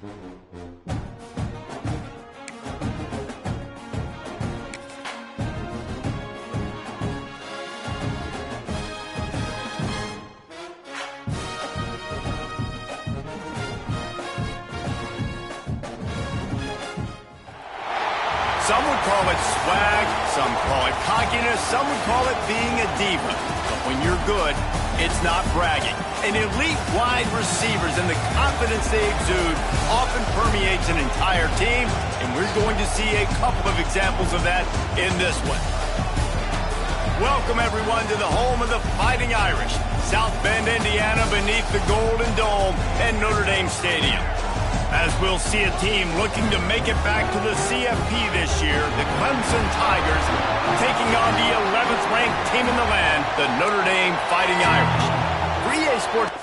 Some would call it swag, some call it cockiness, some would call it being a diva. But when you're good, it's not bragging. An elite wide receivers and the confidence they exude often permeates an entire team, and we're going to see a couple of examples of that in this one. Welcome, everyone, to the home of the Fighting Irish, South Bend, Indiana, beneath the Golden Dome at Notre Dame Stadium. As we'll see a team looking to make it back to the CFP this year, the Clemson Tigers taking on the 11th ranked team in the land, the Notre Dame Fighting Irish. For EA Sports.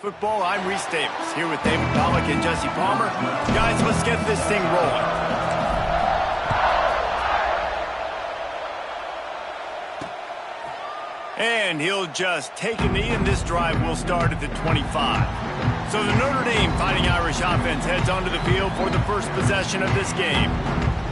football. I'm Reese Davis, here with David Pollack and Jesse Palmer. Guys, let's get this thing rolling. And he'll just take a knee, and this drive will start at the 25. So the Notre Dame Fighting Irish offense heads onto the field for the first possession of this game.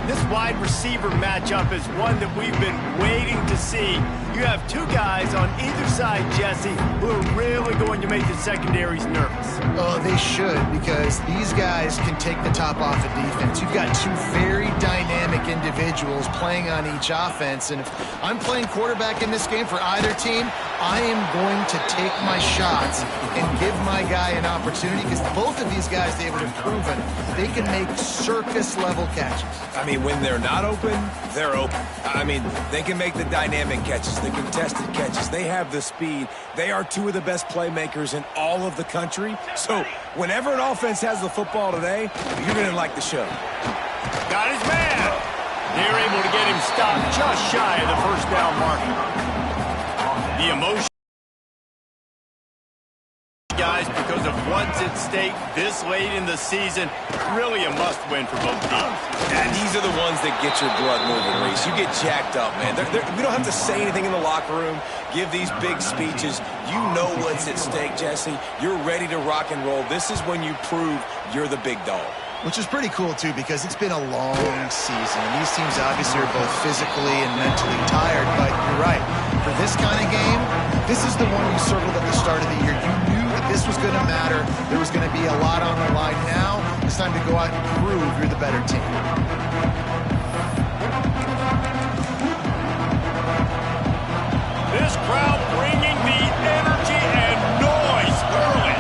This wide receiver matchup is one that we've been waiting to see. You have two guys on either side, Jesse, who are really going to make the secondaries nervous. Oh, they should, because these guys can take the top off of defense. You've got two very dynamic individuals playing on each offense, and if I'm playing quarterback in this game for either team, I am going to take my shots and give my guy an opportunity, because both of these guys, David, have proven they can make circus-level catches. I mean, when they're not open, they're open. I mean, they can make the dynamic catches, the contested catches. They have the speed. They are two of the best playmakers in all of the country. So whenever an offense has the football today, you're going to like the show. Got his man. They're able to get him stopped just shy of the first down marker. The emotion, guys, because of what's at stake this late in the season, really a must-win for both teams. And these are the ones that get your blood moving, Reese. You get jacked up, man. We don't have to say anything in the locker room, give these big speeches. You know what's at stake, Jesse. You're ready to rock and roll. This is when you prove you're the big dog. Which is pretty cool, too, because it's been a long season. And these teams obviously are both physically and mentally tired, but you're right. For this kind of game, this is the one you circled at the start of the year. You knew that this was going to matter. There was going to be a lot on the line. Now it's time to go out and prove you're the better team. This crowd bringing the energy and noise early.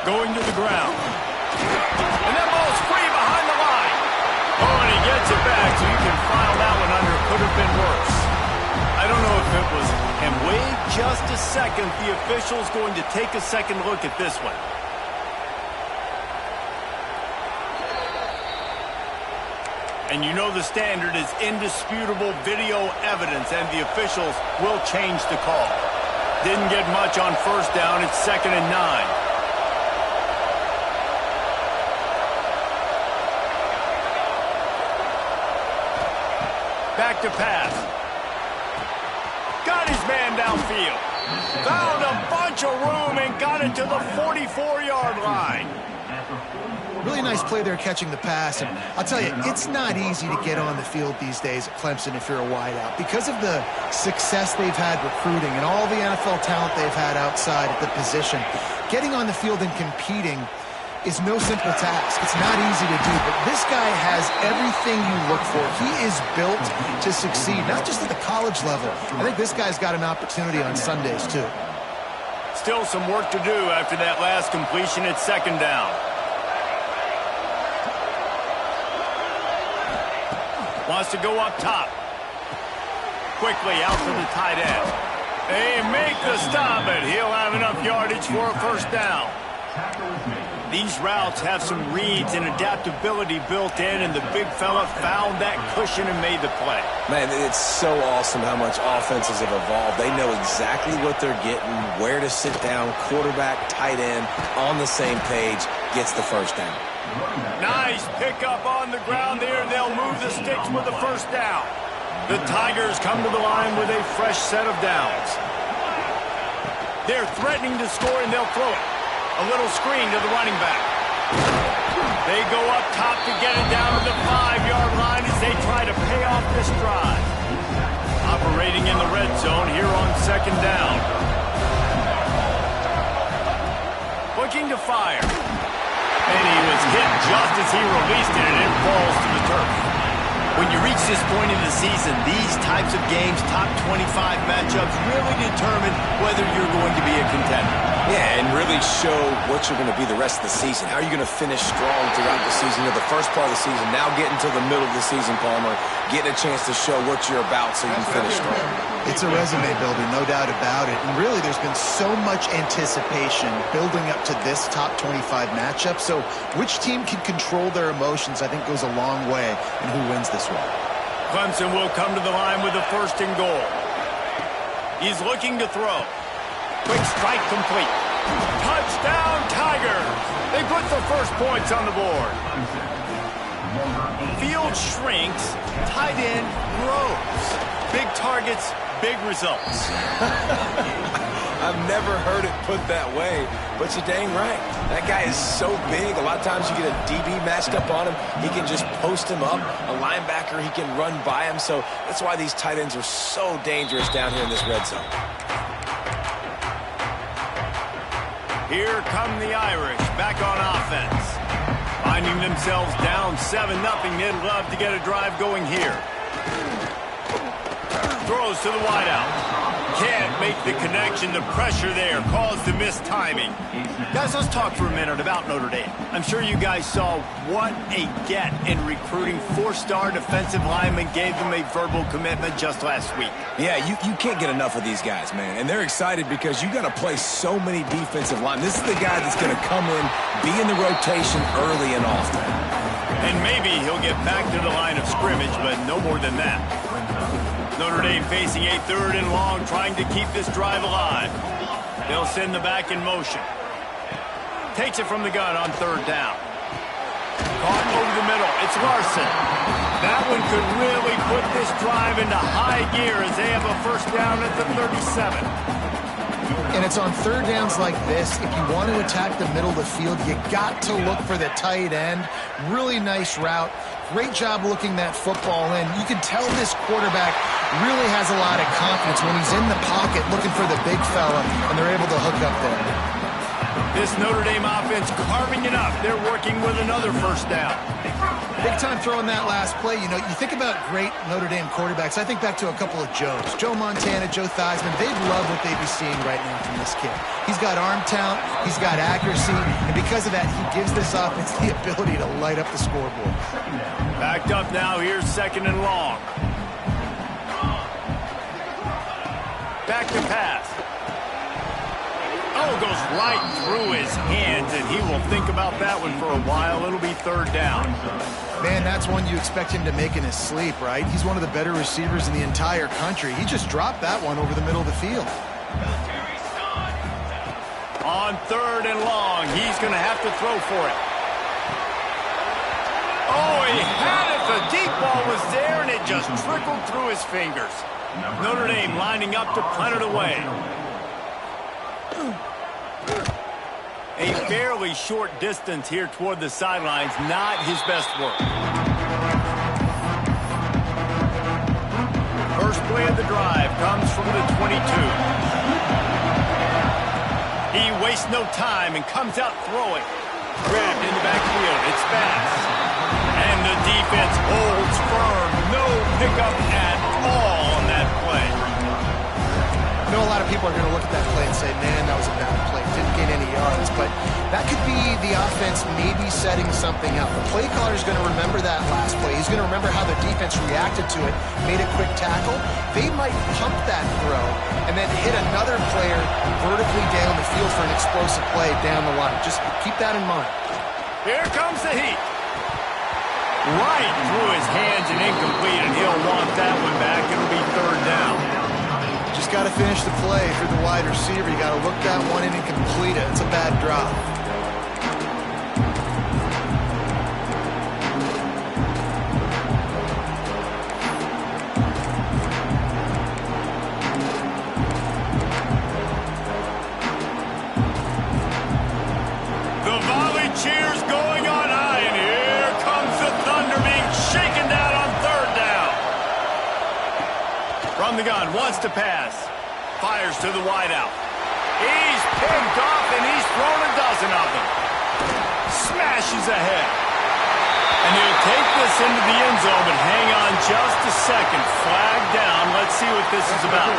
Going to the ground. And that ball's free behind the line. Oh, and he gets it back, so you can file that one under. Could have been worse. I don't know if it was. And wait just a second. The official's going to take a second look at this one. And you know the standard is indisputable video evidence, and the officials will change the call. Didn't get much on first down. It's 2nd and 9. Back to pass. Got his man downfield. Found a bunch of room and got it to the 44-yard line. Really nice play there catching the pass. And I'll tell you, it's not easy to get on the field these days at Clemson if you're a wideout. Because of the success they've had recruiting and all the NFL talent they've had outside at the position, getting on the field and competing is no simple task. It's not easy to do, but this guy has everything you look for. He is built to succeed, not just at the college level. I think this guy's got an opportunity on Sundays, too. Still some work to do after that last completion at 2nd down. Wants to go up top. Quickly out to the tight end. They make the stop, but he'll have enough yardage for a first down. These routes have some reads and adaptability built in, and the big fella found that cushion and made the play. Man, it's so awesome how much offenses have evolved. They know exactly what they're getting, where to sit down, quarterback, tight end, on the same page, gets the first down. Nice pickup on the ground there. They'll move the sticks with the first down. The Tigers come to the line with a fresh set of downs. They're threatening to score, and they'll throw it. A little screen to the running back. They go up top to get it down to the 5-yard line as they try to pay off this drive. Operating in the red zone here on 2nd down. Looking to fire. And he was hit just as he released it, and it falls to the turf. When you reach this point in the season, these types of games, top 25 matchups, really determine whether you're going to be a contender. Yeah, and really show what you're going to be the rest of the season. How are you going to finish strong throughout the season? You know, the first part of the season, now getting to the middle of the season, Palmer, getting a chance to show what you're about so you can finish strong. It's a resume builder, no doubt about it. And really, there's been so much anticipation building up to this top 25 matchup. So which team can control their emotions, I think, goes a long way in who wins this one. Clemson will come to the line with a 1st and goal. He's looking to throw. Quick strike complete. Touchdown, Tigers! They put the first points on the board. Field shrinks, tight end grows. Big targets, big results. I've never heard it put that way, but you're dang right. That guy is so big. A lot of times you get a DB matched up on him. He can just post him up. A linebacker, he can run by him. So that's why these tight ends are so dangerous down here in this red zone. Here come the Irish back on offense. Finding themselves down 7-0, they'd love to get a drive going here. Throws to the wideout. Can't make the connection. The pressure there caused the missed timing. Guys, let's talk for a minute about Notre Dame. I'm sure you guys saw what a get in recruiting. 4-star defensive linemen gave them a verbal commitment just last week. Yeah, you can't get enough of these guys, man. And they're excited because you got to play so many defensive linemen. This is the guy that's going to come in, be in the rotation early and often. And maybe he'll get back to the line of scrimmage, but no more than that. Notre Dame facing a 3rd and long, trying to keep this drive alive. They'll send the back in motion. Takes it from the gun on 3rd down. Caught over the middle. It's Larson. That one could really put this drive into high gear as they have a first down at the 37. And it's on 3rd downs like this. If you want to attack the middle of the field, you got to look for the tight end. Really nice route. Great job looking that football in. You can tell this quarterback really has a lot of confidence when he's in the pocket looking for the big fella, and they're able to hook up there. This Notre Dame offense carving it up. They're working with another first down. Big time throwing that last play. You know, you think about great Notre Dame quarterbacks. I think back to a couple of Joes. Joe Montana, Joe Theismann. They'd love what they'd be seeing right now from this kid. He's got arm talent. He's got accuracy. And because of that, he gives this offense the ability to light up the scoreboard. Backed up now. Here's 2nd and long. Back to pass. Oh, goes right through his hands, and he will think about that one for a while. It'll be 3rd down. Man, that's one you expect him to make in his sleep, right? He's one of the better receivers in the entire country. He just dropped that one over the middle of the field. On 3rd and long, he's going to have to throw for it. Oh, he had it. The deep ball was there, and it just trickled through his fingers. Notre Dame lining up to punt it away. A fairly short distance here toward the sidelines, not his best work. First play of the drive comes from the 22. He wastes no time and comes out throwing. Grabbed in the backfield. It's fast. And the defense holds firm. No pickup at all on that play. I know a lot of people are going to look at that play and say, man, that was a bad play. Didn't gain any yards. But that could be the offense maybe setting something up. The play caller is going to remember that last play. He's going to remember how the defense reacted to it, made a quick tackle. They might pump that throw and then hit another player vertically down the field for an explosive play down the line. Just keep that in mind. Here comes the heat. Right through his hands and incomplete, and he'll want that one back. It'll be 3rd down. Just got to finish the play for the wide receiver. You got to look that one in and complete it. It's a bad drop. The volley cheers going on high, and here comes the Thunder being shaken down on 3rd down. From the gun, wants to pass. Fires to the wideout. He's picked off, and he's thrown a dozen of them. Smashes ahead. And he'll take this into the end zone, but hang on just a second. Flag down. Let's see what this is about.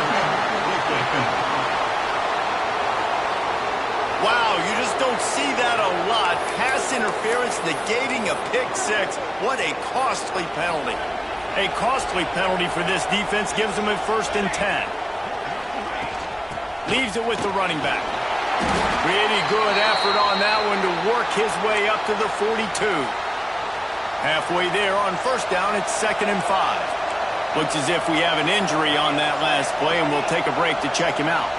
Wow, you just don't see that a lot. Pass interference negating a pick 6. What a costly penalty. A costly penalty for this defense gives them a 1st and 10. Leaves it with the running back. Pretty good effort on that one to work his way up to the 42. Halfway there on 1st down, it's 2nd and 5. Looks as if we have an injury on that last play, and we'll take a break to check him out.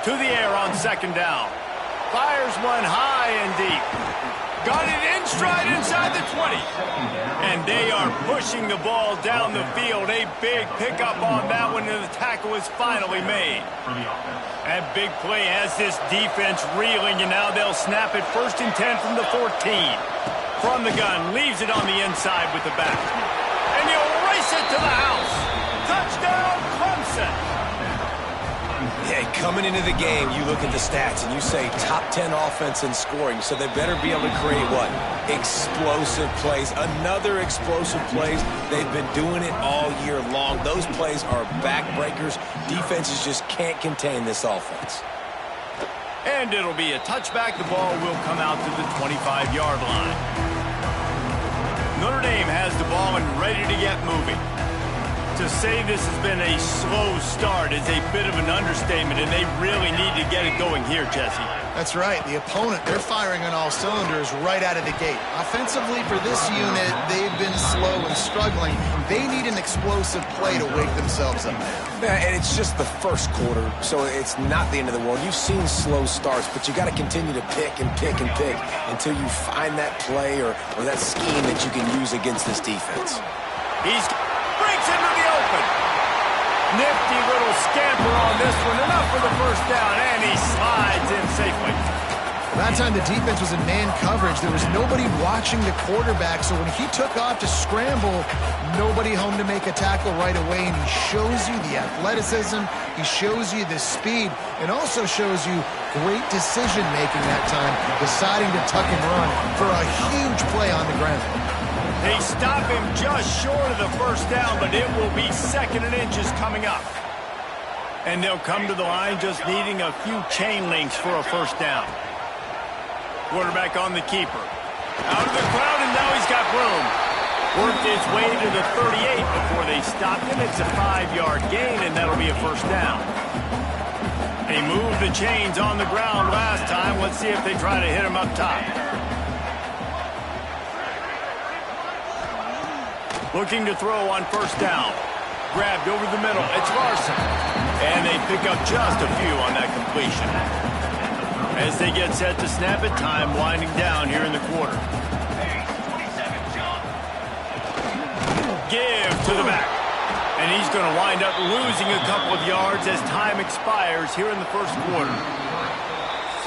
To the air on second down. Fires one high and deep. Got it in stride inside the 20. And they are pushing the ball down the field. A big pickup on that one, and the tackle is finally made. That big play has this defense reeling, and now they'll snap it 1st and 10 from the 14. From the gun, leaves it on the inside with the back. And he'll race it to the house. Touchdown, Clemson. Yeah, coming into the game, you look at the stats and you say top 10 offense in scoring, so they better be able to create what? Explosive plays. Another explosive plays. They've been doing it all year long. Those plays are backbreakers. Defenses just can't contain this offense. And it'll be a touchback. The ball will come out to the 25-yard line. Notre Dame has the ball and ready to get moving. To say this has been a slow start is a bit of an understatement, and they really need to get it going here, Jesse. That's right. The opponent, they're firing on all cylinders right out of the gate. Offensively, for this unit, they've been slow and struggling. They need an explosive play to wake themselves up. Yeah, and it's just the first quarter, so it's not the end of the world. You've seen slow starts, but you got to continue to pick and pick and pick until you find that play or that scheme that you can use against this defense. He's breaks into the open. Nifty little scamper on this one. Enough for the first down, and he slides in safely. That time the defense was in man coverage. There was nobody watching the quarterback, so when he took off to scramble, nobody home to make a tackle right away, and he shows you the athleticism, he shows you the speed, and also shows you great decision-making that time, deciding to tuck and run for a huge play on the ground. They stop him just short of the first down, but it will be 2nd and inches coming up. And they'll come to the line just needing a few chain links for a first down. Quarterback on the keeper. Out of the crowd, and now he's got room. Worked his way to the 38 before they stopped him. It's a 5-yard gain, and that'll be a first down. They moved the chains on the ground last time. Let's see if they try to hit him up top. Looking to throw on first down. Grabbed over the middle. It's Larson. And they pick up just a few on that completion. As they get set to snap it, time winding down here in the quarter. Give to the back. And he's going to wind up losing a couple of yards as time expires here in the first quarter.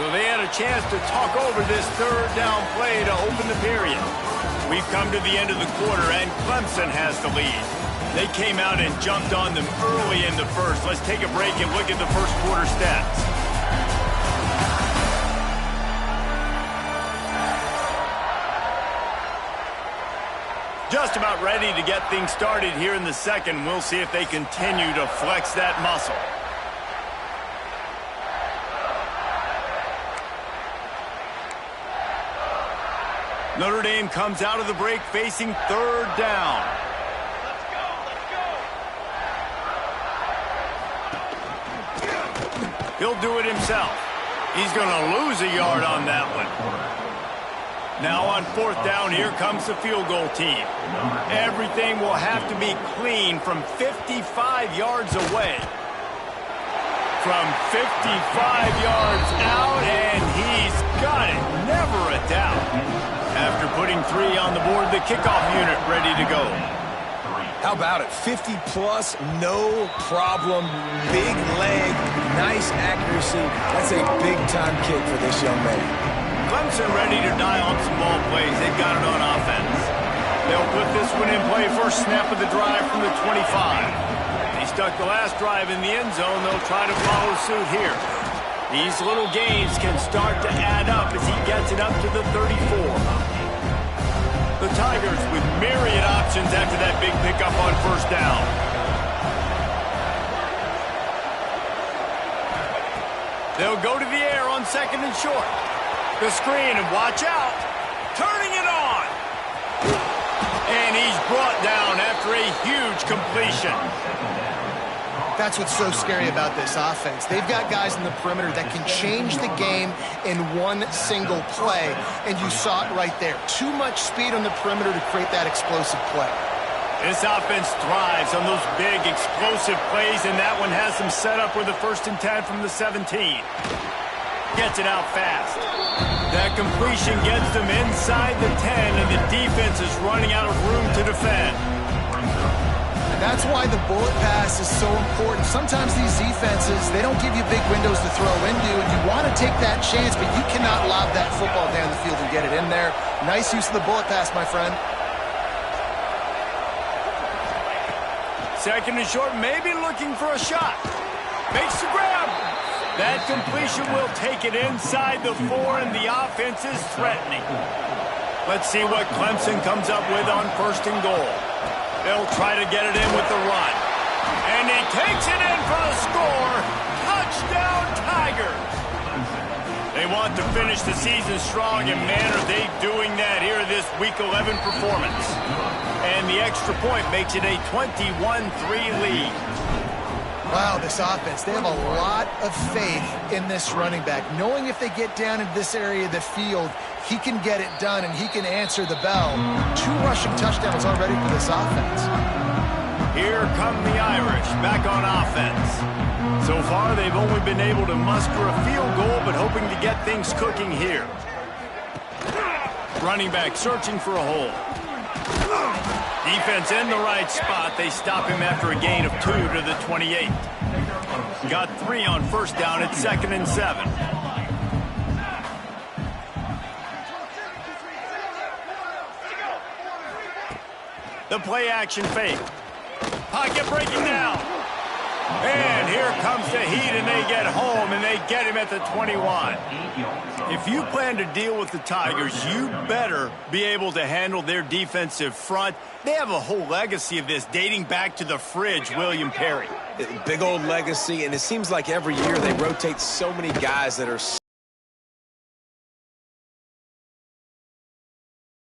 So they had a chance to talk over this 3rd down play to open the period. We've come to the end of the quarter, and Clemson has the lead. They came out and jumped on them early in the first. Let's take a break and look at the first quarter stats. Just about ready to get things started here in the second. We'll see if they continue to flex that muscle. Notre Dame comes out of the break facing 3rd down. He'll do it himself. He's going to lose a yard on that one. Now on 4th down, here comes the field goal team. Everything will have to be clean from 55 yards away. From 55 yards out, and he's got it. Never a doubt. After putting 3 on the board, the kickoff unit ready to go. How about it? 50-plus, no problem. Big leg, nice accuracy. That's a big-time kick for this young man. Clemson ready to dial up some ball plays. They've got it on offense. They'll put this one in play. First snap of the drive from the 25. They stuck the last drive in the end zone. They'll try to follow suit here. These little gains can start to add up as he gets it up to the 34. The Tigers with myriad options after that big pickup on first down. They'll go to the air on 2nd and short. The screen, and watch out. Turning it on. And he's brought down after a huge completion. That's what's so scary about this offense. They've got guys in the perimeter that can change the game in one single play, and you saw it right there. Too much speed on the perimeter to create that explosive play. This offense thrives on those big, explosive plays, and that one has them set up with a 1st and 10 from the 17. Gets it out fast. That completion gets them inside the 10, and the defense is running out of room to defend. And that's why the bullet pass is so important. Sometimes these defenses, they don't give you big windows to throw into, and you want to take that chance, but you cannot lob that football down the field and get it in there. Nice use of the bullet pass, my friend. 2nd and short, maybe looking for a shot. Makes the grab. That completion will take it inside the 4, and the offense is threatening. Let's see what Clemson comes up with on 1st and goal. They'll try to get it in with the run. And he takes it in for the score. Touchdown, Tigers. They want to finish the season strong, and man, are they doing that here this Week 11 performance. And the extra point makes it a 21-3 lead. Wow, this offense, they have a lot of faith in this running back. Knowing if they get down into this area of the field, he can get it done and he can answer the bell. 2 rushing touchdowns already for this offense. Here come the Irish back on offense. So far, they've only been able to muster a field goal, but hoping to get things cooking here. Running back searching for a hole. Defense in the right spot. They stop him after a gain of 2 to the 28. Got 3 on 1st down at 2nd and 7. The play action fake. Pocket breaking down. And here comes the heat, and they get home, and they get him at the 21. If you plan to deal with the Tigers, you better be able to handle their defensive front. They have a whole legacy of this dating back to the fridge, William Perry. Big old legacy, and it seems like every year they rotate so many guys that are...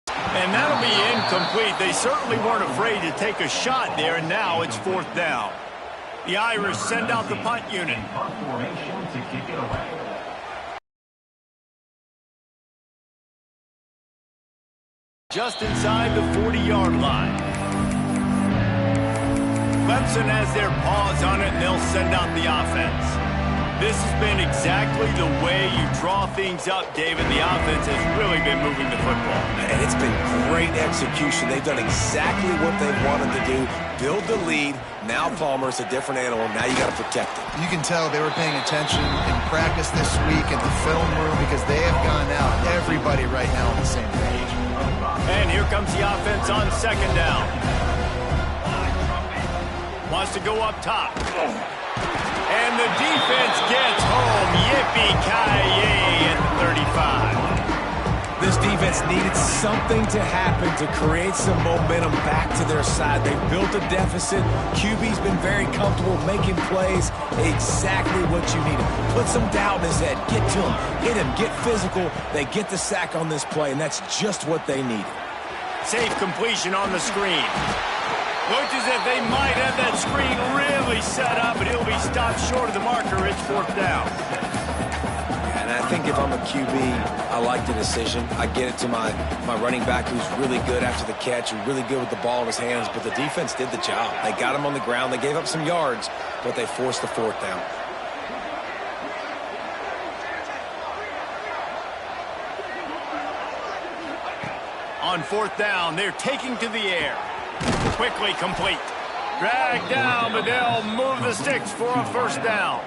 And that'll be incomplete. They certainly weren't afraid to take a shot there, and now it's 4th down. The Irish send out the punt unit. Just inside the 40-yard line. Clemson has their paws on it, and they'll send out the offense. This has been exactly the way you draw things up, David. The offense has really been moving the football. And it's been great execution. They've done exactly what they wanted to do. Build the lead. Now Palmer's a different animal. Now you got to protect it. You can tell they were paying attention in practice this week in the film room because they have gone out. Everybody right now on the same page. And here comes the offense on 2nd down. Wants to go up top. And the defense gets home. Yippee-ki-yay at the 35. This defense needed something to happen to create some momentum back to their side. They built a deficit. QB's been very comfortable making plays. Exactly what you needed. Put some doubt in his head. Get to him. Hit him. Get physical. They get the sack on this play, and that's just what they needed. Safe completion on the screen. Looks as if they might have that screen really set up, but he'll be stopped short of the marker. It's 4th down. And I think if I'm a QB, I like the decision. I get it to my running back who's really good after the catch, who's really good with the ball in his hands, but the defense did the job. They got him on the ground. They gave up some yards, but they forced the 4th down. On 4th down, they're taking to the air. Quickly complete. Dragged down, but they'll move the sticks for a 1st down.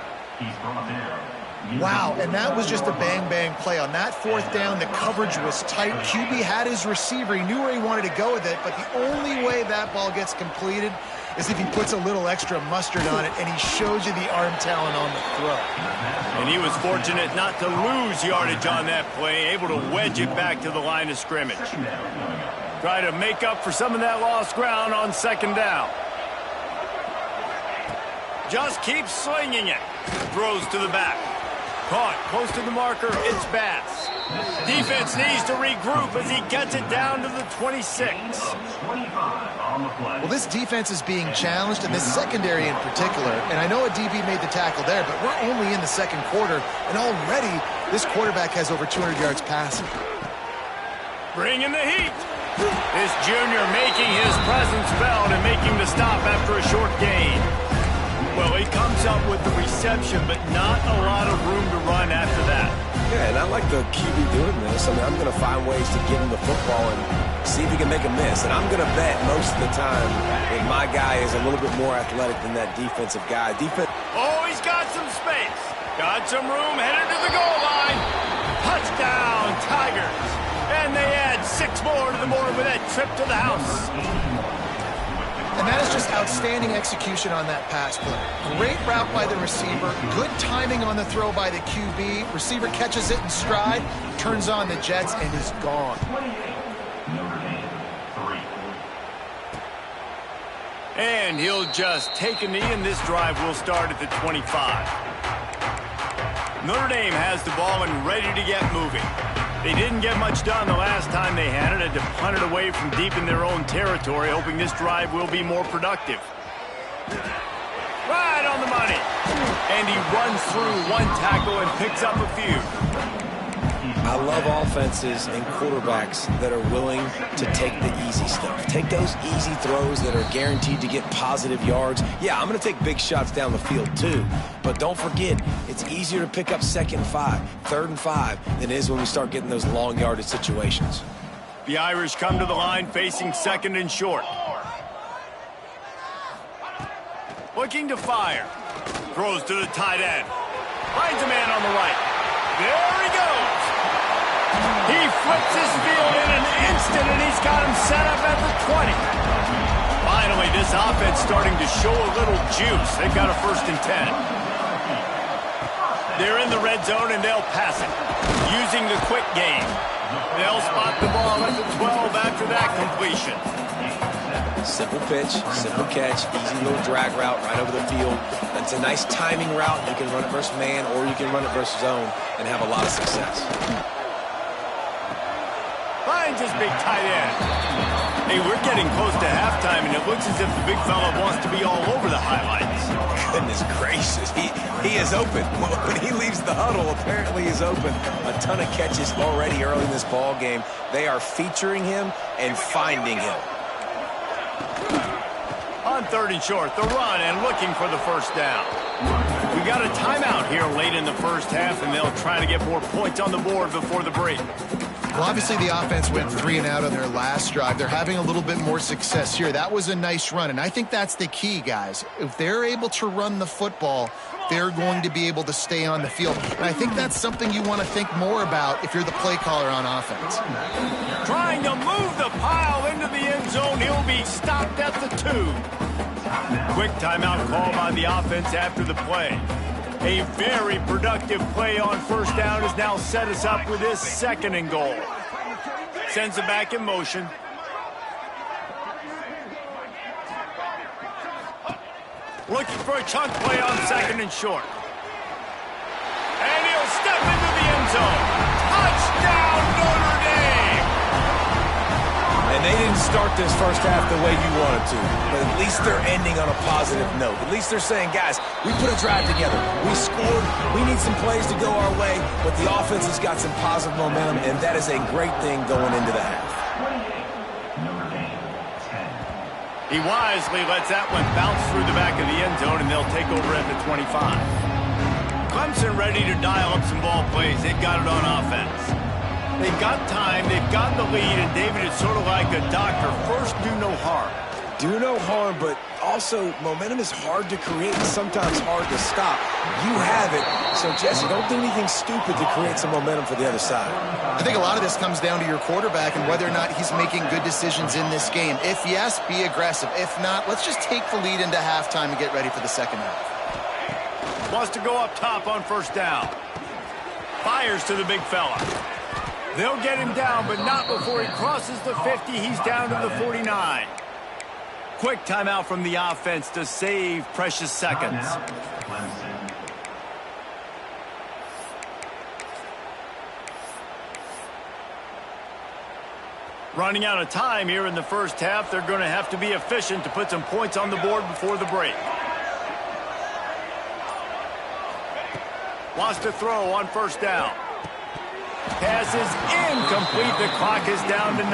Wow, and that was just a bang-bang play. On that 4th down, the coverage was tight. QB had his receiver. He knew where he wanted to go with it, but the only way that ball gets completed is if he puts a little extra mustard on it, and he shows you the arm talent on the throw. And he was fortunate not to lose yardage on that play, able to wedge it back to the line of scrimmage. Try to make up for some of that lost ground on 2nd down. Just keeps slinging it. Throws to the back. Caught close to the marker. It's Bass. Defense needs to regroup as he gets it down to the 26. Well, this defense is being challenged, and this secondary in particular. And I know a DB made the tackle there, but we're only in the 2nd quarter, and already this quarterback has over 200 yards passing. Bringing the heat. This junior making his presence felt and making the stop after a short gain. Well, he comes up with the reception, but not a lot of room to run after that. Yeah, and I like the QB doing this. I mean, I'm going to find ways to give him the football and see if he can make a miss. And I'm going to bet most of the time that my guy is a little bit more athletic than that defensive guy. Oh, he's got some space. Got some room, headed to the goal line. Touchdown, Tigers. And they add 6 more to the board with that trip to the house. And that is just outstanding execution on that pass play. Great route by the receiver. Good timing on the throw by the QB. Receiver catches it in stride, turns on the jets, and is gone. And he'll just take a knee, and this drive will start at the 25. Notre Dame has the ball and ready to get moving. They didn't get much done the last time they had it. Had to punt it away from deep in their own territory, hoping this drive will be more productive. Right on the money. And he runs through one tackle and picks up a few. I love offenses and quarterbacks that are willing to take the easy stuff. Take those easy throws that are guaranteed to get positive yards. Yeah, I'm going to take big shots down the field too. But don't forget, it's easier to pick up 2nd and 5, 3rd and 5 than it is when we start getting those long yardage situations. The Irish come to the line facing 2nd and short. Looking to fire. Throws to the tight end. Finds a man on the right. There he goes. He flips his field in an instant, and he's got him set up at the 20. Finally, this offense starting to show a little juice. They've got a 1st and 10. They're in the red zone, and they'll pass it. Using the quick game. They'll spot the ball at the 12 after that completion. Simple pitch, simple catch, easy little drag route right over the field. It's a nice timing route. You can run it versus man, or you can run it versus zone and have a lot of success. Finds his big tight end. Hey, we're getting close to halftime, and it looks as if the big fella wants to be all over the highlights. Goodness gracious, he is open. When he leaves the huddle, apparently he's open. A ton of catches already early in this ball game. They are featuring him and finding him. On 3rd and short, the run and looking for the 1st down. We got a timeout here late in the 1st half, and they'll try to get more points on the board before the break. Well, obviously the offense went 3 and out on their last drive. They're having a little bit more success here. That was a nice run, and I think that's the key, guys. If they're able to run the football, they're going to be able to stay on the field. And I think that's something you want to think more about if you're the play caller on offense. Trying to move the pile into the end zone. He'll be stopped at the 2. Quick timeout call by the offense after the play. A very productive play on 1st down has now set us up with this 2nd and goal. Sends it back in motion. Looking for a chunk play on 2nd and short. And he'll step into the end zone. Touchdown, Notre Dame! And they didn't start this 1st half the way you wanted to, but at least they're ending on a positive note. At least they're saying, guys, we put a drive together. We scored. We need some plays to go our way, but the offense has got some positive momentum, and that is a great thing going into the half. He wisely lets that one bounce through the back of the end zone, and they'll take over at the 25. Clemson ready to dial up some ball plays. They've got it on offense. They've got time, they've got the lead, and David, it's sort of like a doctor. First, do no harm. Do no harm, but also momentum is hard to create and sometimes hard to stop. You have it, so Jesse, don't do anything stupid to create some momentum for the other side. I think a lot of this comes down to your quarterback and whether or not he's making good decisions in this game. If yes, be aggressive. If not, let's just take the lead into halftime and get ready for the 2nd half. Wants to go up top on 1st down. Fires to the big fella. They'll get him down, but not before he crosses the 50. He's down to the 49. Quick timeout from the offense to save precious seconds. Running out of time here in the 1st half. They're going to have to be efficient to put some points on the board before the break. Wants to throw on 1st down. Pass is incomplete. The clock is down to 9.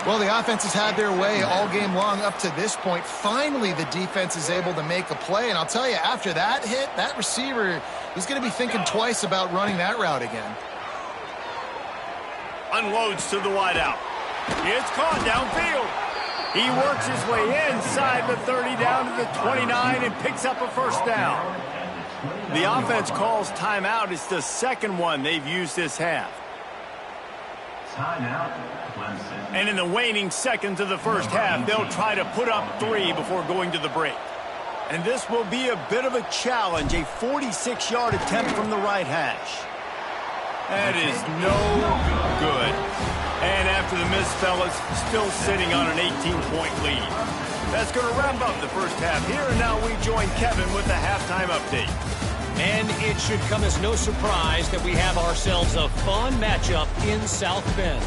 Well, the offense has had their way all game long up to this point. Finally, the defense is able to make a play. And I'll tell you, after that hit, that receiver, he's going to be thinking twice about running that route again. Unloads to the wideout. It's caught downfield. He works his way inside the 30 down to the 29 and picks up a first down. The offense calls timeout. It's the second one they've used this half. Timeout, Clemson. And in the waning seconds of the first half, they'll try to put up 3 before going to the break. And this will be a bit of a challenge, a 46-yard attempt from the right hash. That is no good. And after the miss, fellas, still sitting on an 18-point lead. That's going to wrap up the first half here, and now we join Kevin with the halftime update. And it should come as no surprise that we have ourselves a fun matchup in South Bend.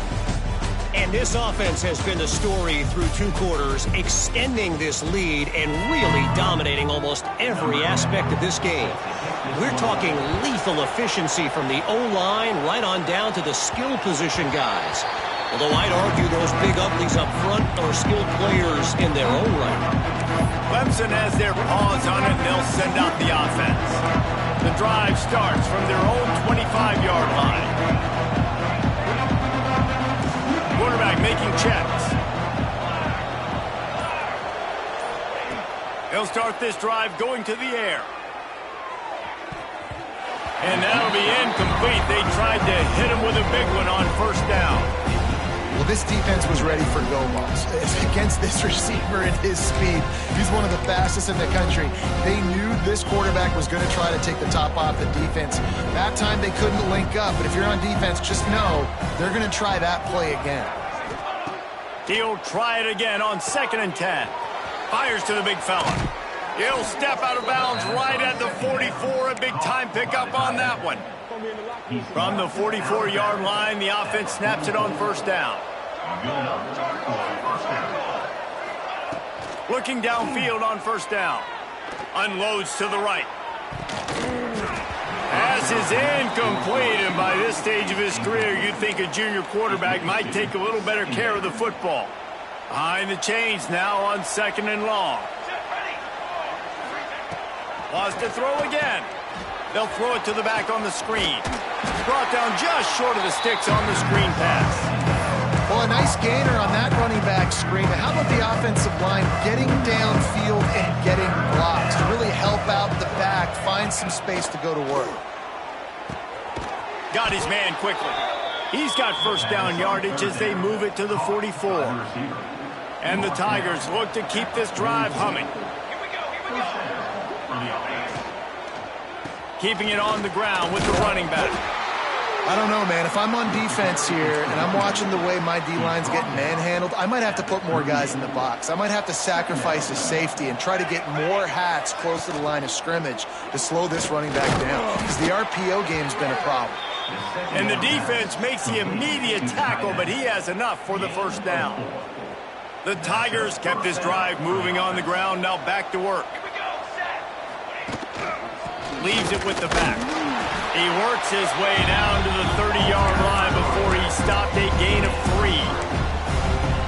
And this offense has been the story through 2 quarters, extending this lead and really dominating almost every aspect of this game. We're talking lethal efficiency from the O-line right on down to the skill position guys. Although I'd argue those big uglies up front are skilled players in their own right. Clemson has their paws on it, and they'll send out the offense. The drive starts from their own 25-yard line. Quarterback making checks. He'll start this drive going to the air. And that'll be incomplete. They tried to hit him with a big one on first down. Well, this defense was ready for go balls. Against this receiver and his speed, he's one of the fastest in the country. They knew this quarterback was going to try to take the top off the defense. That time they couldn't link up, but if you're on defense, just know they're going to try that play again. He'll try it again on 2nd and 10. Fires to the big fella. He'll step out of bounds right at the 44. A big-time pickup on that one. From the 44-yard line, the offense snaps it on first down. Looking downfield on first down. Unloads to the right. Pass is incomplete, and by this stage of his career, you'd think a junior quarterback might take a little better care of the football. Behind the chains now on 2nd and long. Wants to throw again. They'll throw it to the back on the screen. Brought down just short of the sticks on the screen pass. Well, a nice gainer on that running back screen. How about the offensive line getting downfield and getting blocks to really help out the back, find some space to go to work? Got his man quickly. He's got first down yardage as they move it to the 44. And the Tigers look to keep this drive humming. Keeping it on the ground with the running back. I don't know, man. If I'm on defense here and I'm watching the way my D-line's getting manhandled, I might have to put more guys in the box. I might have to sacrifice his safety and try to get more hats close to the line of scrimmage to slow this running back down. Because the RPO game's been a problem. And the defense makes the immediate tackle, but he has enough for the first down. The Tigers kept this drive moving on the ground, now back to work. Leaves it with the back. He works his way down to the 30-yard line before he stopped a gain of 3.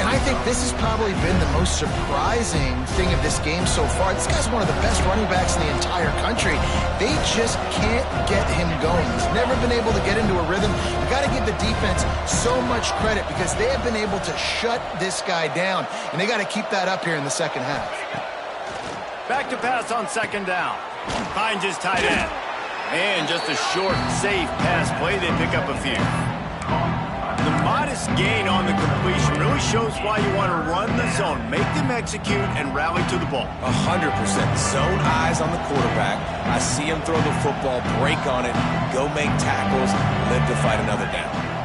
And I think this has probably been the most surprising thing of this game so far. This guy's one of the best running backs in the entire country. They just can't get him going. He's never been able to get into a rhythm. You got to give the defense so much credit because they have been able to shut this guy down, and they got to keep that up here in the second half. Back to pass on 2nd down. Finds his tight end. And just a short, safe pass play. They pick up a few. The modest gain on the completion really shows why you want to run the zone. Make them execute and rally to the ball. 100%. Zone eyes on the quarterback. I see him throw the football, break on it, go make tackles, live to fight another down.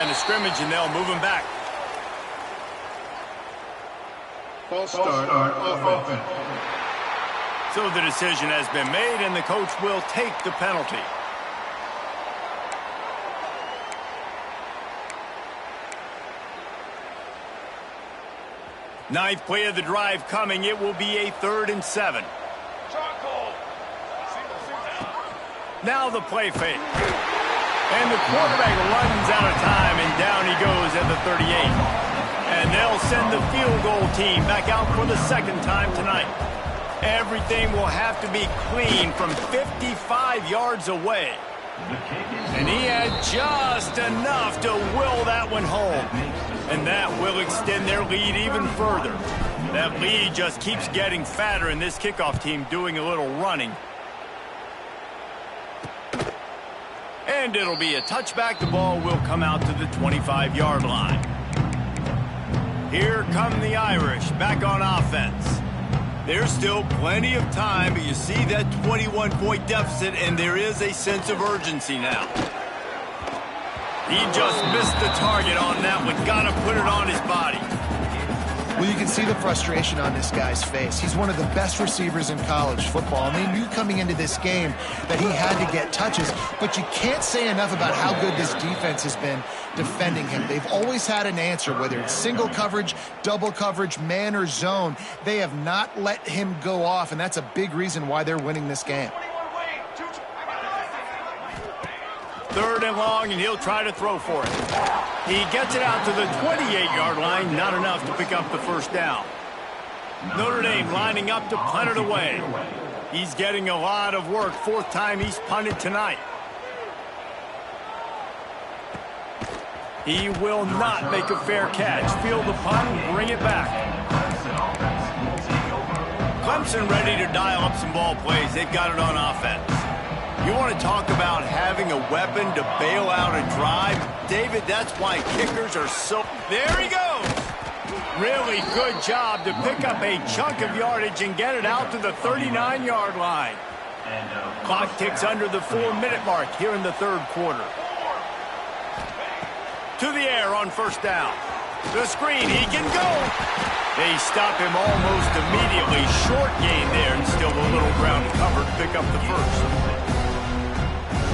And a scrimmage, and they'll move him back. False start offense. So the decision has been made, and the coach will take the penalty. Ninth play of the drive coming. It will be a 3rd and 7. Now the play fake. And the quarterback runs out of time, and down he goes at the 38. And they'll send the field goal team back out for the 2nd time tonight. Everything will have to be clean from 55 yards away. And he had just enough to will that one home. And that will extend their lead even further. That lead just keeps getting fatter, and this kickoff team doing a little running. And it'll be a touchback. The ball will come out to the 25-yard line. Here come the Irish back on offense. There's still plenty of time, but you see that 21-point deficit, and there is a sense of urgency now. He just missed the target on that one. Got to put it on his body. Well, you can see the frustration on this guy's face. He's one of the best receivers in college football, and they knew coming into this game that he had to get touches, but you can't say enough about how good this defense has been defending him. They've always had an answer, whether it's single coverage, double coverage, man or zone. They have not let him go off, and that's a big reason why they're winning this game. 3rd and long, and he'll try to throw for it. He gets it out to the 28-yard line, not enough to pick up the 1st down. Notre Dame lining up to punt it away. He's getting a lot of work. 4th time he's punted tonight. He will not make a fair catch. Field the punt and bring it back. Clemson ready to dial up some ball plays. They've got it on offense. You want to talk about having a weapon to bail out a drive? David, that's why kickers are so... There he goes! Really good job to pick up a chunk of yardage and get it out to the 39-yard line. Clock ticks under the 4-minute mark here in the 3rd quarter. To the air on 1st down. The screen, he can go! They stop him almost immediately. Short gain there, and still a little ground to cover to pick up the 1st.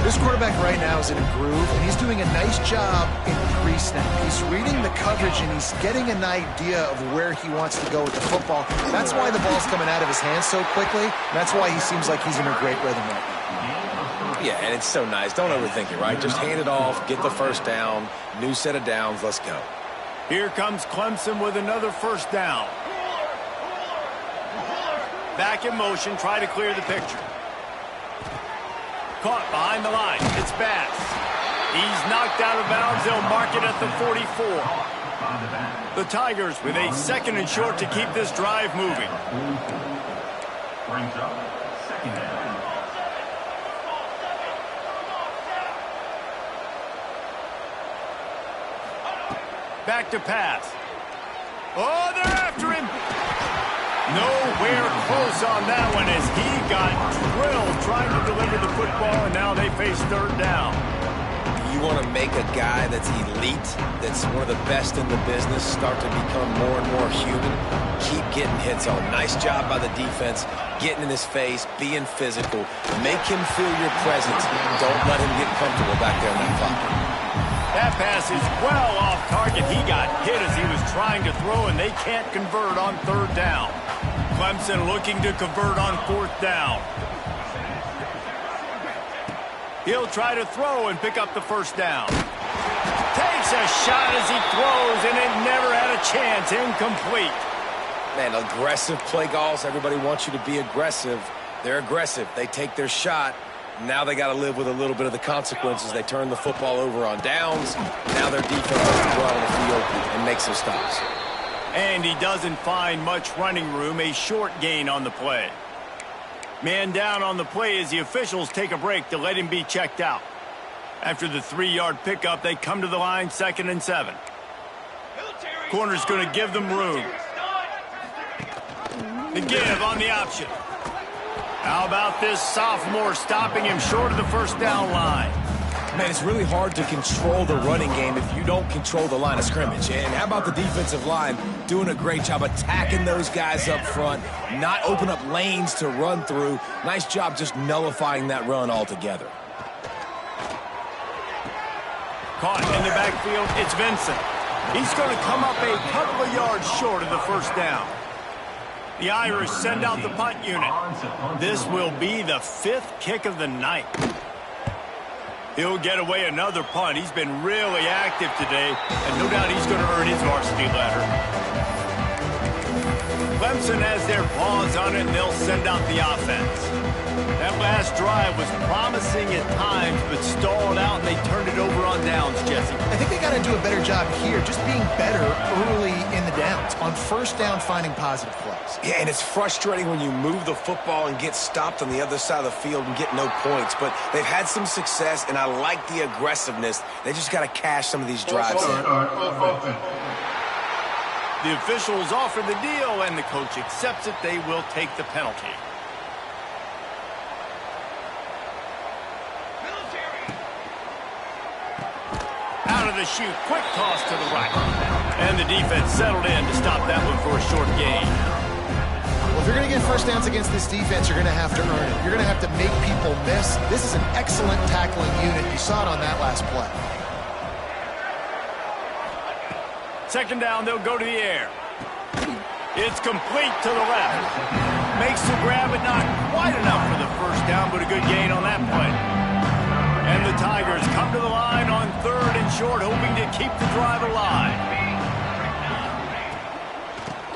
This quarterback right now is in a groove, and he's doing a nice job in pre-snap. He's reading the coverage, and he's getting an idea of where he wants to go with the football. That's why the ball's coming out of his hands so quickly. That's why he seems like he's in a great rhythm right now. Yeah, and it's so nice. Don't overthink it, right? Just hand it off, get the 1st down, new set of downs, let's go. Here comes Clemson with another 1st down. Back in motion, try to clear the picture. Caught behind the line. It's Bass. He's knocked out of bounds. They'll mark it at the 44. The Tigers with a 2nd and short to keep this drive moving. Brings up 2nd down. Back to pass. Oh, they're after him. Nowhere close on that one as he got drilled trying to deliver the football, and now they face 3rd down. You want to make a guy that's elite, that's one of the best in the business, start to become more and more human. Keep getting hits on. Nice job by the defense, getting in his face, being physical. Make him feel your presence. Don't let him get comfortable back there in that pocket. That pass is well off target. He got hit as he was trying to throw, and they can't convert on 3rd down. Clemson looking to convert on 4th down. He'll try to throw and pick up the 1st down. Takes a shot as he throws, and it never had a chance. Incomplete. Man, aggressive play calls. Everybody wants you to be aggressive. They're aggressive. They take their shot. Now they got to live with a little bit of the consequences. They turn the football over on downs. Now their defense has to go out on the field and make some stops. And he doesn't find much running room. A short gain on the play. Man down on the play as the officials take a break to let him be checked out. After the 3-yard pickup, they come to the line 2nd and 7. Corner's going to give them room. The give on the option. How about this sophomore stopping him short of the 1st down line? Man, it's really hard to control the running game if you don't control the line of scrimmage. And how about the defensive line doing a great job attacking those guys up front, not open up lanes to run through. Nice job just nullifying that run altogether. Caught in the backfield, it's Vincent. He's going to come up a couple of yards short of the first down. The Irish send out the punt unit. This will be the 5th kick of the night. He'll get away another punt. He's been really active today, and no doubt he's going to earn his varsity letter. Clemson has their paws on it, and they'll send out the offense. That last drive was promising at times, but stalled out, and they turned it over on downs, Jesse. I think they got to do a better job here, just being better early in the downs. On first down, finding positive plays. Yeah, and it's frustrating when you move the football and get stopped on the other side of the field and get no points. But they've had some success, and I like the aggressiveness. They just got to cash some of these drives in. The officials offer the deal, and the coach accepts it. They will take the penalty. Out of the chute, quick toss to the right. And the defense settled in to stop that one for a short gain. Well, if you're going to get first downs against this defense, you're going to have to earn it. You're going to have to make people miss. This is an excellent tackling unit. You saw it on that last play. Second down, they'll go to the air. It's complete to the left. Makes the grab, but not quite enough for the first down, but a good gain on that play. And the Tigers come to the line on 3rd and short, hoping to keep the drive alive.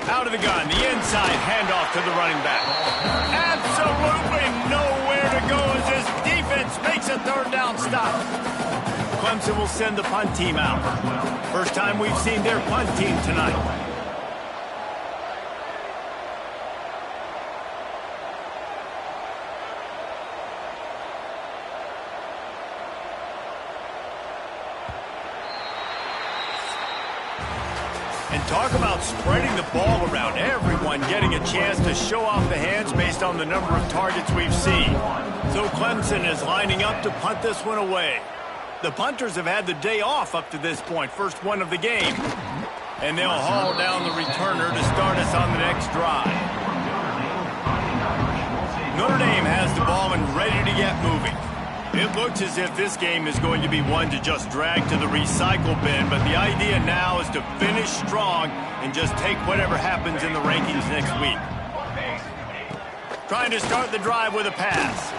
Out of the gun, the inside handoff to the running back. Absolutely nowhere to go as this defense makes a 3rd down stop. Clemson will send the punt team out. First time we've seen their punt team tonight. And talk about spreading the ball around. Everyone getting a chance to show off the hands based on the number of targets we've seen. So Clemson is lining up to punt this one away. The punters have had the day off up to this point, first one of the game. And they'll haul down the returner to start us on the next drive. Notre Dame has the ball and ready to get moving. It looks as if this game is going to be one to just drag to the recycle bin, but the idea now is to finish strong and just take whatever happens in the rankings next week. Trying to start the drive with a pass.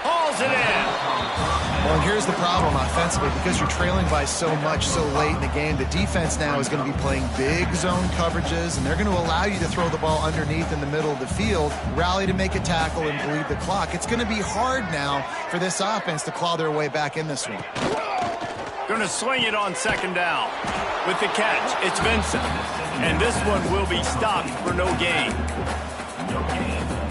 Hauls it in. Well, here's the problem offensively. Because you're trailing by so much so late in the game, the defense now is going to be playing big zone coverages, and they're going to allow you to throw the ball underneath in the middle of the field, rally to make a tackle, and bleed the clock. It's going to be hard now for this offense to claw their way back in this one. Going to swing it on 2nd down. With the catch, it's Vincent. And this one will be stopped for no gain.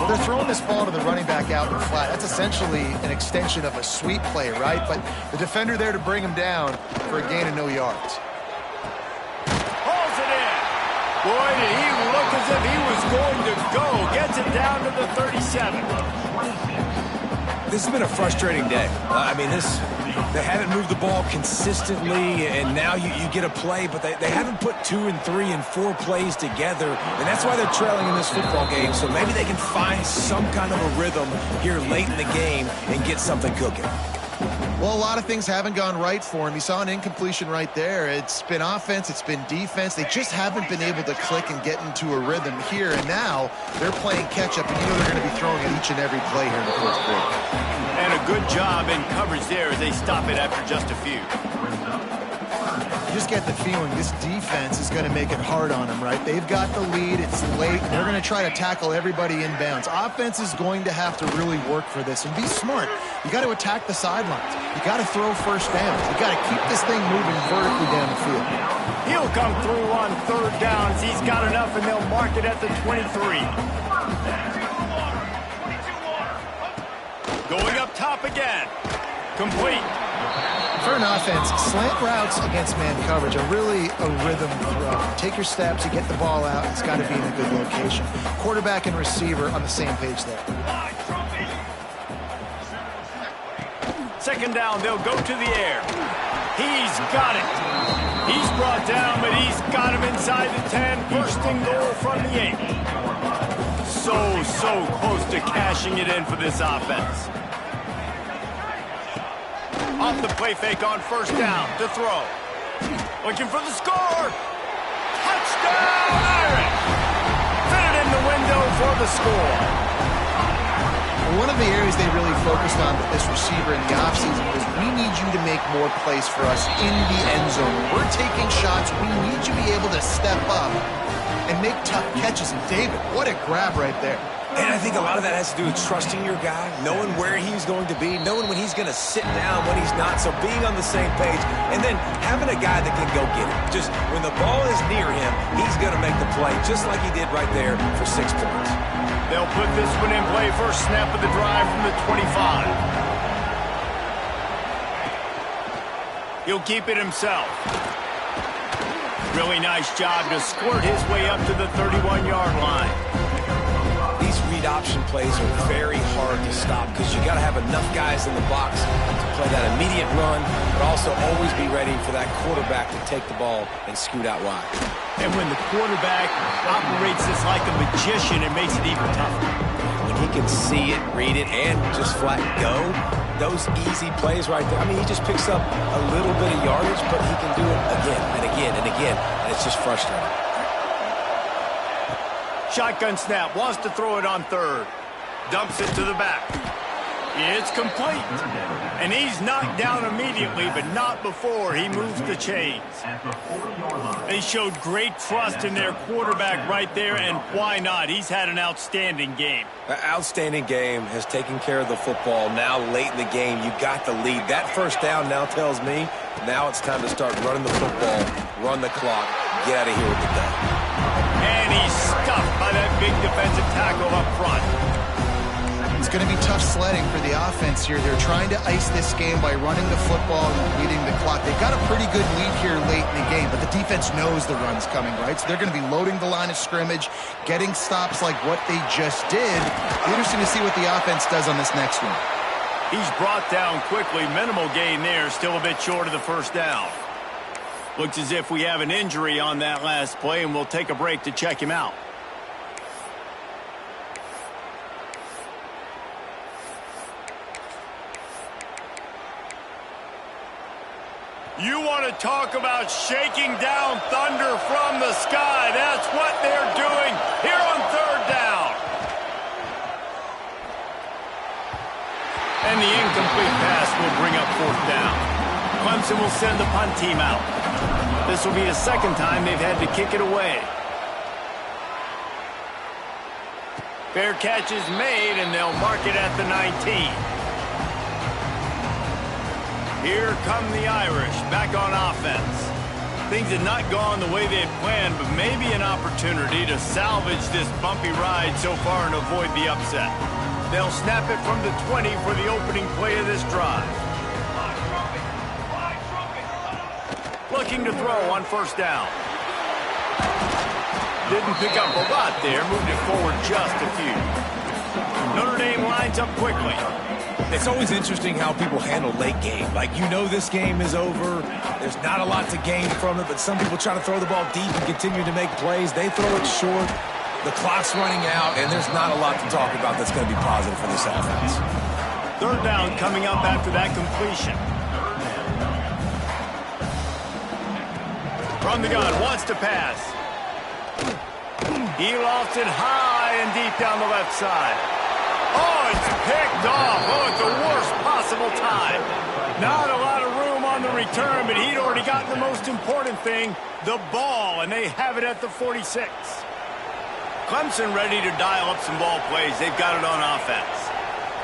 They're throwing this ball to the running back out in the flat. That's essentially an extension of a sweep play, right? But the defender there to bring him down for a gain of no yards. Hauls it in. Boy, did he look as if he was going to go. Gets it down to the 37. This has been a frustrating day. They haven't moved the ball consistently, and now you get a play, but they haven't put 2 and 3 and 4 plays together, and that's why they're trailing in this football game. So maybe they can find some kind of a rhythm here late in the game and get something cooking. Well, a lot of things haven't gone right for him. You saw an incompletion right there. It's been offense, it's been defense. They just haven't been able to click and get into a rhythm here, and now they're playing catch-up, and you know they're going to be throwing it each and every play here in the 4th quarter. And a good job in coverage there as they stop it after just a few. You just get the feeling this defense is going to make it hard on them, right? They've got the lead. It's late. They're going to try to tackle everybody inbounds. Offense is going to have to really work for this and be smart. You got to attack the sidelines. You got to throw first downs. You got to keep this thing moving vertically down the field. He'll come through on 3rd downs. He's got enough, and they'll mark it at the 23. Going up top again. Complete. For an offense, slant routes against man coverage are really a rhythm throw. Take your steps, you get the ball out, it's got to be in a good location. Quarterback and receiver on the same page there. 2nd down, they'll go to the air. He's got it. He's brought down, but he's got him inside the 10. First and goal from the 8. So close to cashing it in for this offense. Off the play fake on 1st down to throw. Looking for the score. Touchdown, Irish. Fit it in the window for the score. One of the areas they really focused on with this receiver in the offseason was we need you to make more plays for us in the end zone. When we're taking shots, we need you to be able to step up and make tough catches. And David, what a grab right there. And I think a lot of that has to do with trusting your guy, knowing where he's going to be, knowing when he's going to sit down, when he's not, so being on the same page, and then having a guy that can go get it. Just when the ball is near him, he's going to make the play, just like he did right there for 6 points. They'll put this one in play. First snap of the drive from the 25. He'll keep it himself. Really nice job to squirt his way up to the 31-yard line. These read option plays are very hard to stop because you got to have enough guys in the box to play that immediate run, but also always be ready for that quarterback to take the ball and scoot out wide. And when the quarterback operates this like a magician, it makes it even tougher. When he can see it, read it, and just flat go, those easy plays right there. I mean, he just picks up a little bit of yardage, but he can do it again and again and again, and it's just frustrating. Shotgun snap, wants to throw it on third. Dumps it to the back. It's complete. And he's knocked down immediately, but not before he moves the chains. They showed great trust in their quarterback right there, and why not? He's had an outstanding game. An outstanding game, has taken care of the football. Now late in the game, you got the lead. That first down now tells me now it's time to start running the football, run the clock, get out of here with the dub. And he's stuffed by that big defensive tackle up front. It's going to be tough sledding for the offense here. They're trying to ice this game by running the football and leading the clock. They've got a pretty good lead here late in the game, but the defense knows the run's coming, right? So they're going to be loading the line of scrimmage, getting stops like what they just did. Interesting to see what the offense does on this next one. He's brought down quickly. Minimal gain there. Still a bit short of the first down. Looks as if we have an injury on that last play, and we'll take a break to check him out. You want to talk about shaking down thunder from the sky. That's what they're doing here on third down. And the incomplete pass will bring up fourth down. Clemson will send the punt team out. This will be the second time they've had to kick it away. Fair catch is made, and they'll mark it at the 19. Here come the Irish, back on offense. Things had not gone the way they had planned, but maybe an opportunity to salvage this bumpy ride so far and avoid the upset. They'll snap it from the 20 for the opening play of this drive. Looking to throw on first down. Didn't pick up a lot there, moved it forward just a few. Notre Dame lines up quickly. It's always interesting how people handle late game. Like, you know this game is over. There's not a lot to gain from it, but some people try to throw the ball deep and continue to make plays. They throw it short. The clock's running out, and there's not a lot to talk about that's going to be positive for this offense. Third down coming up after that completion. From the gun, wants to pass. He lofts it high and deep down the left side. Oh, it's picked off. Oh, at the worst possible time. Not a lot of room on the return, but he'd already gotten the most important thing, the ball, and they have it at the 46. Clemson ready to dial up some ball plays. They've got it on offense.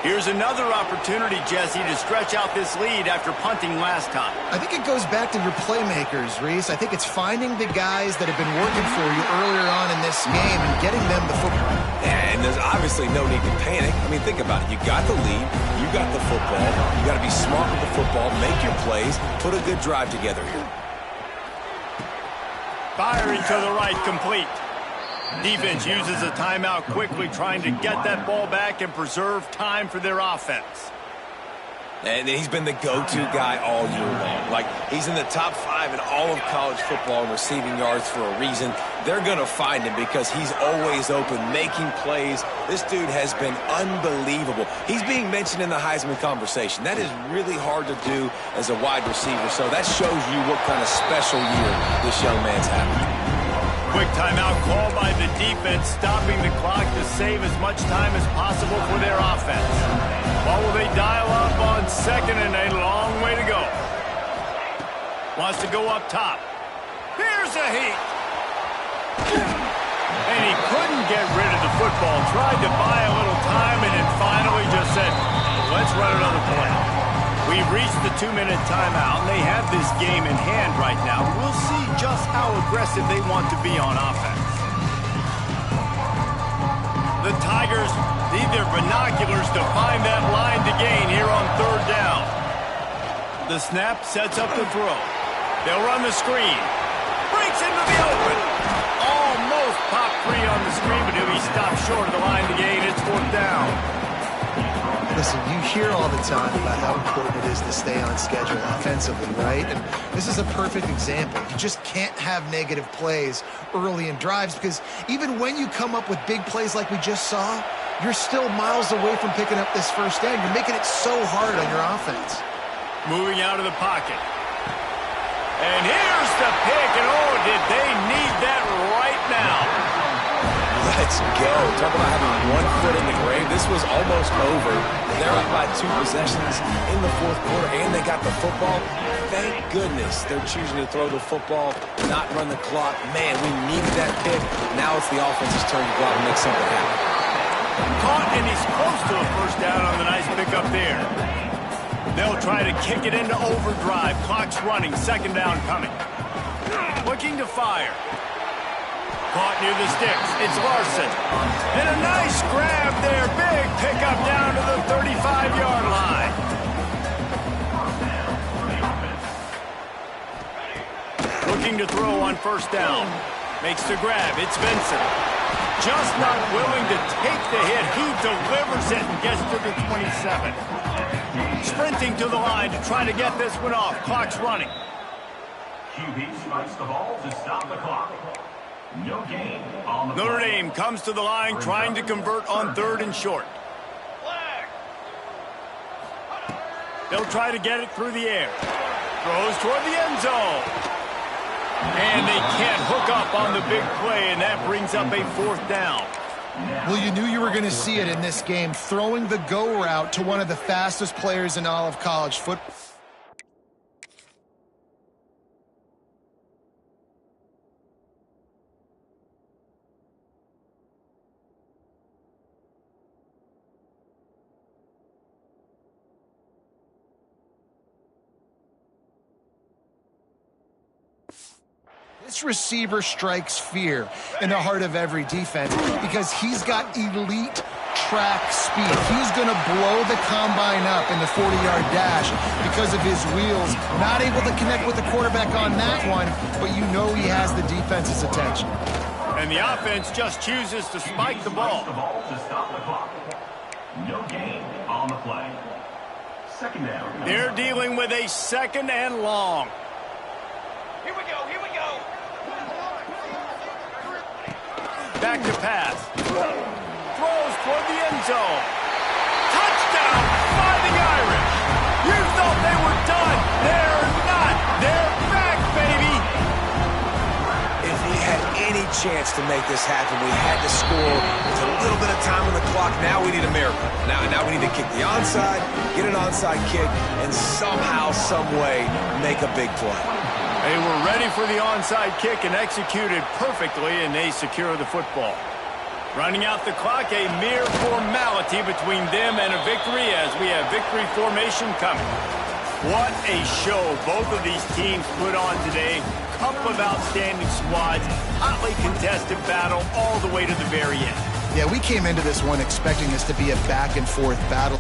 Here's another opportunity, Jesse, to stretch out this lead after punting last time. I think it goes back to your playmakers, Reese. I think it's finding the guys that have been working for you earlier on in this game and getting them the football. And there's obviously no need to panic. I mean, think about it. You got the lead. You got the football. You got to be smart with the football, make your plays, put a good drive together here. Firing to the right, complete. Defense uses a timeout quickly, trying to get that ball back and preserve time for their offense. And he's been the go-to guy all year long. Like, he's in the top 5 in all of college football in receiving yards for a reason. They're going to find him because he's always open, making plays. This dude has been unbelievable. He's being mentioned in the Heisman conversation. That is really hard to do as a wide receiver. So that shows you what kind of special year this young man's having. Quick timeout called by the defense, stopping the clock to save as much time as possible for their offense. What will they dial up on second and a long way to go? Wants to go up top. Here's a heat. And he couldn't get rid of the football. Tried to buy a little time and then finally just said, let's run another play. We've reached the 2-minute timeout, and they have this game in hand right now. We'll see just how aggressive they want to be on offense. The Tigers need their binoculars to find that line to gain here on third down. The snap sets up the throw. They'll run the screen. Breaks into the open. Almost popped free on the screen, but he'll be stopped short of the line to gain. It's fourth down. Listen, you hear all the time about how important it is to stay on schedule offensively, right? And this is a perfect example. You just can't have negative plays early in drives because even when you come up with big plays like we just saw, you're still miles away from picking up this first down. You're making it so hard on your offense. Moving out of the pocket. And here's the pick, and oh, did they need that right now. Let's go. Talk about having one foot in the grave. This was almost over. They're up by 2 possessions in the fourth quarter, and they got the football. Thank goodness they're choosing to throw the football, not run the clock. Man, we needed that pick. Now it's the offense's turn to go out and make something happen. Caught, and he's close to a first down on the nice pickup there. They'll try to kick it into overdrive. Clock's running. Second down coming. Looking to fire. Caught near the sticks. It's Larson. And a nice grab there. Big pickup down to the 35-yard line. Looking to throw on first down. Makes the grab. It's Vincent. Just not willing to take the hit. He delivers it and gets to the 27. Sprinting to the line to try to get this one off. Clock's running. QB spikes the ball to stop the clock. No gain on the Notre Dame comes to the line trying to convert on third and short. They'll try to get it through the air. Throws toward the end zone. And they can't hook up on the big play, and that brings up a fourth down. Well, you knew you were going to see it in this game, throwing the go route to one of the fastest players in all of college football. This receiver strikes fear in the heart of every defense because he's got elite track speed. He's going to blow the combine up in the 40-yard dash because of his wheels. Not able to connect with the quarterback on that one, but you know he has the defense's attention. And the offense just chooses to spike the ball. to stop the clock. No gain on the play. Second down. They're dealing with a second and long. Here we go, here we go. Back to pass. Throws toward the end zone. Touchdown, Fighting Irish. You thought they were done. They're not. They're back, baby. If we had any chance to make this happen, we had to score. There's a little bit of time on the clock. Now we need a miracle. Now we need to kick the onside, get an onside kick, and somehow, some way, make a big play. They were ready for the onside kick and executed perfectly, and they secure the football. Running out the clock, a mere formality between them and a victory as we have victory formation coming. What a show both of these teams put on today. Couple of outstanding squads, hotly contested battle all the way to the very end. Yeah, we came into this one expecting this to be a back-and-forth battle.